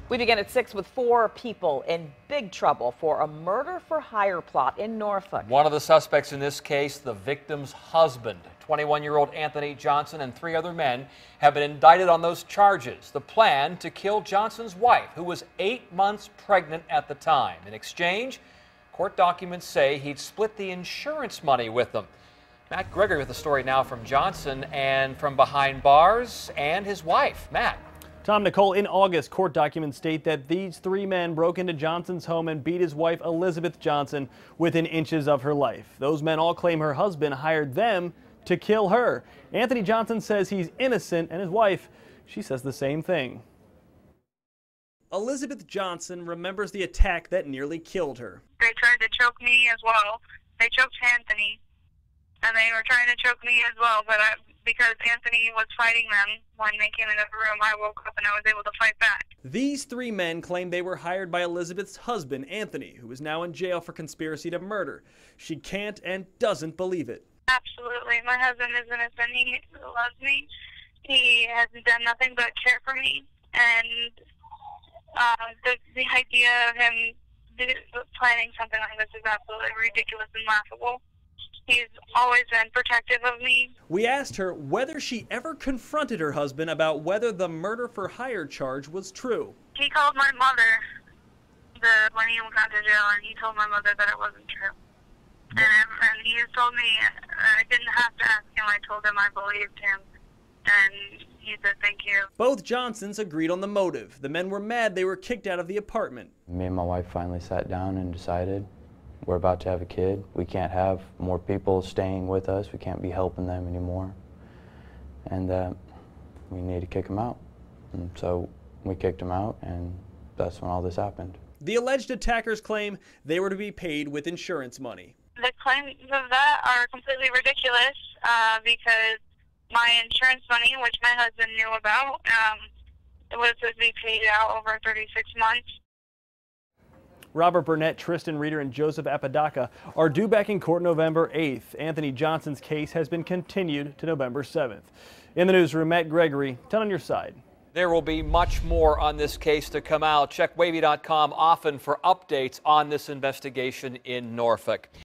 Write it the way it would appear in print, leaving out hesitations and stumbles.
We begin at 6 with 4 people in big trouble for a murder for hire plot in Norfolk. One of the suspects in this case, the victim's husband. 21-year-old Anthony Johnson and 3 other men have been indicted on those charges. The plan to kill Johnson's wife, who was 8 months pregnant at the time. In exchange, court documents say he'd split the insurance money with them. Matt Gregory with the story now from Johnson and from behind bars and his wife. Matt. Tom, Nicole, in August, court documents state that these 3 men broke into Johnson's home and beat his wife, Elizabeth Johnson, within inches of her life. Those men all claim her husband hired them to kill her. Anthony Johnson says he's innocent, and his wife, she says the same thing. Elizabeth Johnson remembers the attack that nearly killed her. They tried to choke me as well. They choked Anthony, and they were trying to choke me as well, but because Anthony was fighting them when they came into the room, I woke up and I was able to fight back. These 3 men claim they were hired by Elizabeth's husband, Anthony, who is now in jail for conspiracy to murder. She can't and doesn't believe it. Absolutely. My husband is innocent. He loves me. He has done nothing but care for me. And the idea of him planning something like this is absolutely ridiculous and laughable. He's always been protective of me. We asked her whether she ever confronted her husband about whether the murder for hire charge was true. He called my mother when he got to jail, and he told my mother that it wasn't true. And he told me I didn't have to ask him. I told him I believed him, and he said thank you. Both Johnsons agreed on the motive. The men were mad they were kicked out of the apartment. Me and my wife finally sat down and decided we're about to have a kid. We can't have more people staying with us. We can't be helping them anymore. And we need to kick them out. And so we kicked them out, and that's when all this happened. The alleged attackers claim they were to be paid with insurance money. The claims of that are completely ridiculous because my insurance money, which my husband knew about, was supposed to be paid out over 36 months. Robert Burnett, Tristan Reeder, and Joseph Apodaca are due back in court November 8th. Anthony Johnson's case has been continued to November 7th. In the newsroom, Matt Gregory, 10 on your side. There will be much more on this case to come out. Check wavy.com often for updates on this investigation in Norfolk.